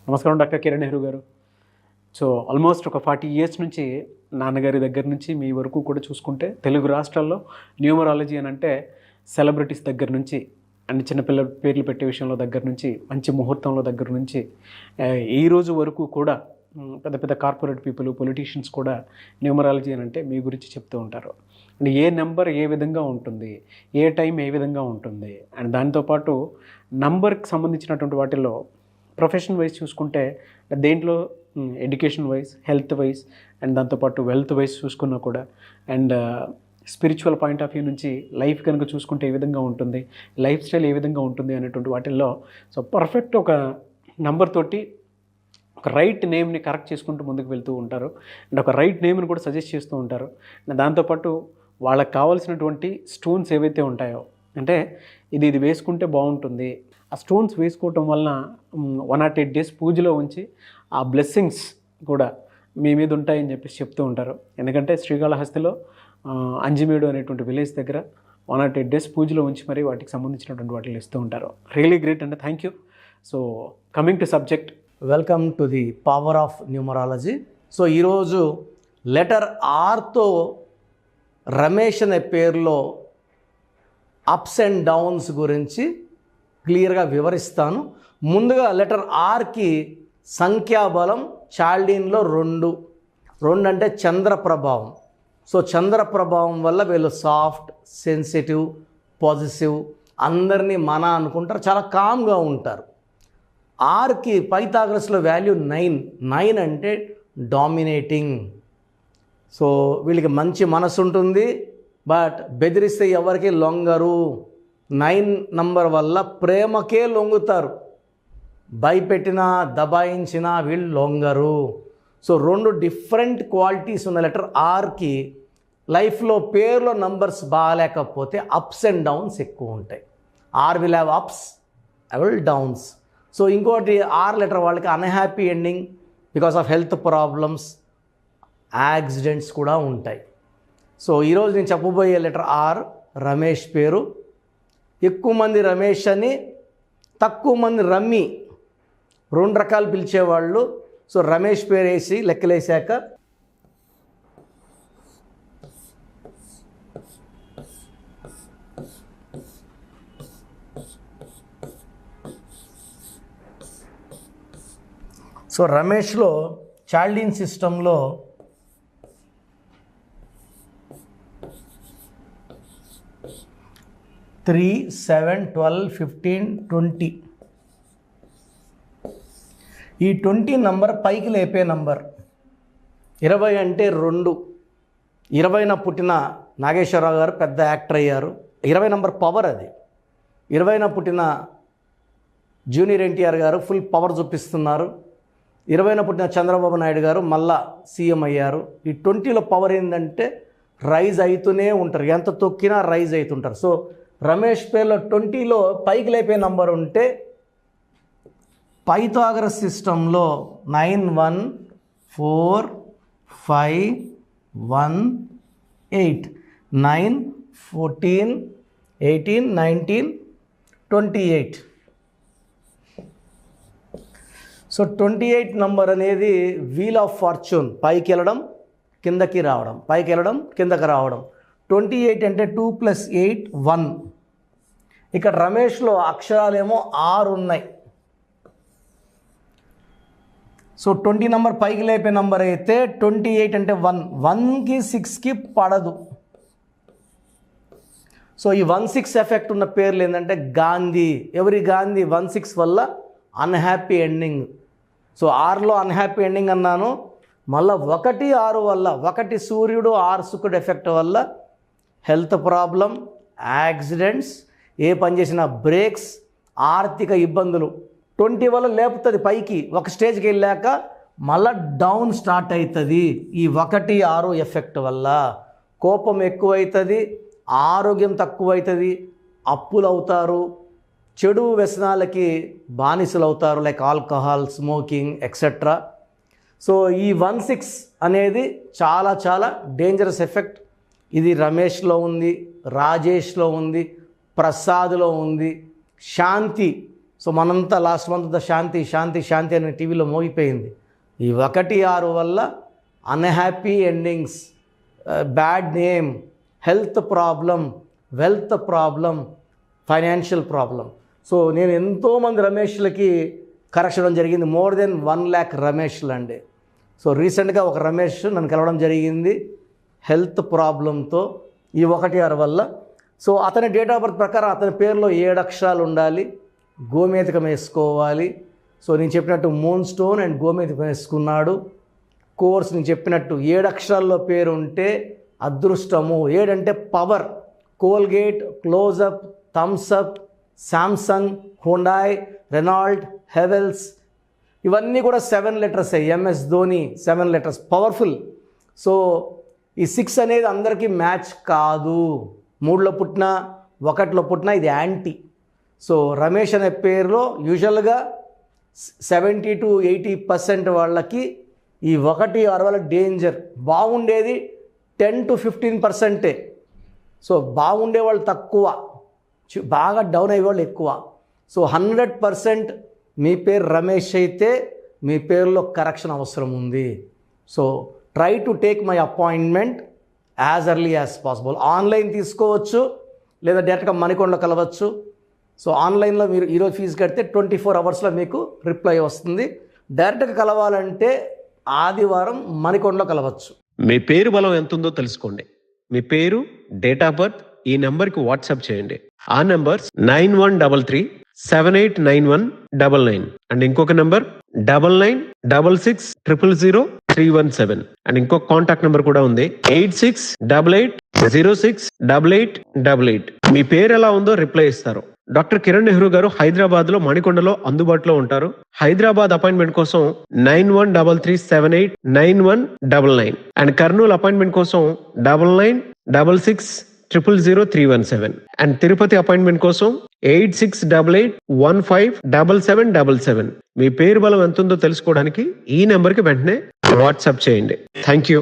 నమస్కారం డాక్టర్ కిరణ్ నెహ్రూ గారు. So almost ఒక 40 ఇయర్స్ నుంచి నాన్నగారి దగ్గర నుంచి మీ వరకు కూడా చూసుకుంటే తెలుగు రాష్ట్రాల్లో న్యూమరాలజీ అని అంటే సెలబ్రిటీస్ దగ్గర నుంచి అండ్ చిన్నపిల్లల పేర్లు పెట్టే విషయంలో దగ్గర నుంచి మంచి ముహూర్తంలో దగ్గర నుంచి ఈ రోజు వరకు కూడా పెద్ద పెద్ద కార్పొరేట్ పీపుల్ పొలిటీషియన్స్ కూడా న్యూమరాలజీ అని అంటే మీ గురించి చెప్తూ ఉంటారు. అండ్ ఏ నెంబర్ ఏ విధంగా ఉంటుంది, ఏ టైం ఏ విధంగా ఉంటుంది, అండ్ దాంతోపాటు నంబర్కి సంబంధించినటువంటి వాటిల్లో ప్రొఫెషన్ వైజ్ చూసుకుంటే దేంట్లో education wise, health wise and దాంతోపాటు వెల్త్ వైజ్ చూసుకున్నా కూడా and spiritual point of view నుంచి లైఫ్ కనుక చూసుకుంటే ఏ విధంగా ఉంటుంది, లైఫ్ స్టైల్ ఏ విధంగా ఉంటుంది అనేటువంటి వాటిల్లో సో పర్ఫెక్ట్ ఒక నంబర్ తోటి ఒక రైట్ నేమ్ని కరెక్ట్ చేసుకుంటూ ముందుకు వెళ్తూ ఉంటారు అండ్ ఒక రైట్ నేమ్ని కూడా సజెస్ట్ చేస్తూ ఉంటారు. దాంతోపాటు వాళ్ళకి కావాల్సినటువంటి స్టోన్స్ ఏవైతే ఉంటాయో అంటే ఇది వేసుకుంటే బాగుంటుంది, ఆ స్టోన్స్ వేసుకోవటం వలన 108 days పూజలో ఉంచి ఆ బ్లెస్సింగ్స్ కూడా మీ మీద ఉంటాయని చెప్పేసి చెప్తూ ఉంటారు. ఎందుకంటే శ్రీకాళహస్తిలో అంజిమేడు అనేటువంటి విలేజ్ దగ్గర 108 days పూజలో ఉంచి మరి వాటికి సంబంధించినటువంటి వాటిని ఇస్తూ ఉంటారు. రియలీ గ్రేట్ అండి, thank you. So coming to subject, welcome to the power of numerology. So ఈరోజు లెటర్ ఆర్తో రమేష్ అనే పేరులో అప్స్ అండ్ డౌన్స్ గురించి క్లియర్గా వివరిస్తాను. ముందుగా లెటర్ ఆర్కి సంఖ్యాబలం చాల్డీన్లో 2 అంటే చంద్ర ప్రభావం. సో చంద్ర ప్రభావం వల్ల వీళ్ళు సాఫ్ట్, సెన్సిటివ్, పాజిటివ్, అందరినీ మన అనుకుంటారు, చాలా కామ్గా ఉంటారు. ఆర్కి పైథాగరస్లో వాల్యూ 9 అంటే డామినేటింగ్. సో వీళ్ళకి మంచి మనసు ఉంటుంది, బట్ బెదిరిస్తే ఎవరికి లొంగరు. 9 నంబర్ వల్ల ప్రేమకే లొంగుతారు, భయపెట్టినా దబాయించినా వీళ్ళు లొంగరు. సో 2 డిఫరెంట్ క్వాలిటీస్ ఉన్న లెటర్ ఆర్కి లైఫ్లో పేర్లో నంబర్స్ బాగాలేకపోతే అప్స్ అండ్ డౌన్స్ ఎక్కువ ఉంటాయి. R will have ups, I will downs. So ఇంకోటి ఆర్ లెటర్ వాళ్ళకి unhappy ending because of health problems, accidents కూడా ఉంటాయి. సో ఈరోజు నేను చెప్పబోయే లెటర్ ఆర్ రమేష్ పేరు. ఎక్కువ మంది రమేష్ అని, తక్కువ మంది రమ్మి, 2 రకాలు పిలిచేవాళ్ళు. సో రమేష్ పేరు వేసి లెక్కలేసాక సో రమేష్లో చాల్డీన్ సిస్టంలో 3, 7, 12, 15, 20 ఈ 20 నంబర్ పైకి లేపే నంబర్. 20 అంటే 2. 20న పుట్టిన నాగేశ్వరరావు గారు పెద్ద యాక్టర్ అయ్యారు. 20 నంబర్ పవర్ అది. 20న పుట్టిన జూనియర్ ఎన్టీఆర్ గారు ఫుల్ పవర్ చూపిస్తున్నారు. 20న పుట్టిన చంద్రబాబు నాయుడు గారు మళ్ళా సీఎం అయ్యారు. ఈ 20లో పవర్ ఏంటంటే రైజ్ అవుతూనే ఉంటారు, ఎంత తొక్కినా రైజ్ అవుతుంటారు. సో రమేష్ పేరులో 20లో పైకి లేపే నంబర్ ఉంటే పైథాగరస్ సిస్టంలో 9, 1, 4, 5, 1, 8, 9, 14, 18, 19, 28. సో 28 నంబర్ అనేది వీల్ ఆఫ్ ఫార్చ్యూన్, పైకి వెళ్ళడం కిందకి రావడం, పైకి వెళ్ళడం కిందకి రావడం. 28 అంటే 2 + 8 1. ఇక్కడ రమేష్లో అక్షరాలేమో 6 ఉన్నాయి. సో 20 నంబర్ పైకి లేపే నంబర్ అయితే 28 అంటే 1. 1కి 6కి పడదు. సో ఈ 1-6 ఎఫెక్ట్ ఉన్న పేర్లు ఏంటంటే గాంధీ. ఎవరి గాంధీ? 1-6 వల్ల అన్హ్యాపీ ఎండింగ్. సో 6లో అన్హ్యాపీ ఎండింగ్ అన్నాను. మళ్ళీ 1-6 వల్ల, 1 సూర్యుడు 6 శుక్రుడు ఎఫెక్ట్ వల్ల హెల్త్ ప్రాబ్లం, యాక్సిడెంట్స్, ఏ పని చేసినా బ్రేక్స్, ఆర్థిక ఇబ్బందులు. 20 వల్ల లేపుతుంది పైకి, ఒక స్టేజ్కి వెళ్ళాక మళ్ళా డౌన్ స్టార్ట్ అవుతుంది. ఈ 1-6 ఎఫెక్ట్ వల్ల కోపం ఎక్కువవుతుంది, ఆరోగ్యం తక్కువవుతుంది, అప్పులు అవుతారు, చెడు వ్యసనాలకి బానిసలు అవుతారు, like alcohol, smoking etcetera. So ఈ 1-6 అనేది చాలా చాలా డేంజరస్ ఎఫెక్ట్. ఇది రమేష్లో ఉంది, రాజేష్లో ఉంది, ప్రసాద్లో ఉంది. శాంతి సో మనంతా లాస్ట్ మంత్ అంతా శాంతి శాంతి శాంతి అనే టీవీలో మోగిపోయింది. ఈ 1-6 వల్ల unhappy endings, bad name, health problem, wealth problem, financial problem. So నేను ఎంతోమంది రమేష్లకి కరెక్షన్ ఇవ్వడం జరిగింది. మోర్ దెన్ 1 lakh రమేష్లు అండి. సో రీసెంట్గా ఒక రమేష్ నన్ను కలవడం జరిగింది హెల్త్ ప్రాబ్లంతో ఈ 1-6 వల్ల. సో అతని డేట్ ఆఫ్ బర్త్ ప్రకారం అతని పేరులో 7 అక్షరాలు ఉండాలి, గోమేధికం వేసుకోవాలి. సో నేను చెప్పినట్టు మూన్ స్టోన్ అండ్ గోమేధికం వేసుకున్నాడు. కోర్స్ నేను చెప్పినట్టు 7 అక్షరాల్లో పేరు ఉంటే అదృష్టము. 7 అంటే power. Colgate, Closeup, Thums Up, Samsung, Hyundai, Renault, Havells ఇవన్నీ కూడా 7 letters. MS Dhoni 7 letters, powerful. So ఈ 6 అనేది అందరికీ మ్యాచ్ కాదు. 3లో పుట్టినా 1లో పుట్టినా ఇది యాంటీ. సో రమేష్ అనే పేరులో యూజువల్గా 70 to 80% వాళ్ళకి ఈ 1-6 వల్ల డేంజర్. బాగుండేది 10 to 15%. సో బాగుండే వాళ్ళు తక్కువ, బాగా డౌన్ అయ్యే వాళ్ళు ఎక్కువ. సో 100% మీ పేరు రమేష్ అయితే మీ పేరులో కరెక్షన్ అవసరం ఉంది. So try to take my appointment as early as possible. Online తీసుకోవచ్చు లేదా డైరెక్ట్గా మణికొండలో కలవచ్చు. సో ఆన్లైన్లో మీరు ఈరోజు ఫీజు కడితే 24 hours మీకు రిప్లై వస్తుంది. డైరెక్ట్గా కలవాలంటే ఆదివారం మణికొండలో కలవచ్చు. మీ పేరు బలం ఎంత ఉందో తెలుసుకోండి. మీ పేరు, డేట్ ఆఫ్ బర్త్ ఈ నెంబర్కి వాట్సాప్ చేయండి. ఆ నెంబర్ 9133789199 అండ్ ఇంకొక నెంబర్ 9966000317 అండ్ ఇంకొక కాంటాక్ట్ నెంబర్ కూడా ఉంది 8688068888. మీ పేరు ఎలా ఉందో రిప్లై ఇస్తారు. డాక్టర్ కిరణ్ నెహ్రూ గారు హైదరాబాద్ లో మణికొండలో అందుబాటులో ఉంటారు. హైదరాబాద్ అపాయింట్మెంట్ కోసం 9133789199 అండ్ కర్నూలు అపాయింట్మెంట్ కోసం 9966000317 అండ్ తిరుపతి అపాయింట్మెంట్ కోసం 8688157777. మీ పేరు బలం ఎంత ఉందో తెలుసుకోవడానికి ఈ నెంబర్కి వెంటనే వాట్సాప్ చేయండి. Thank you.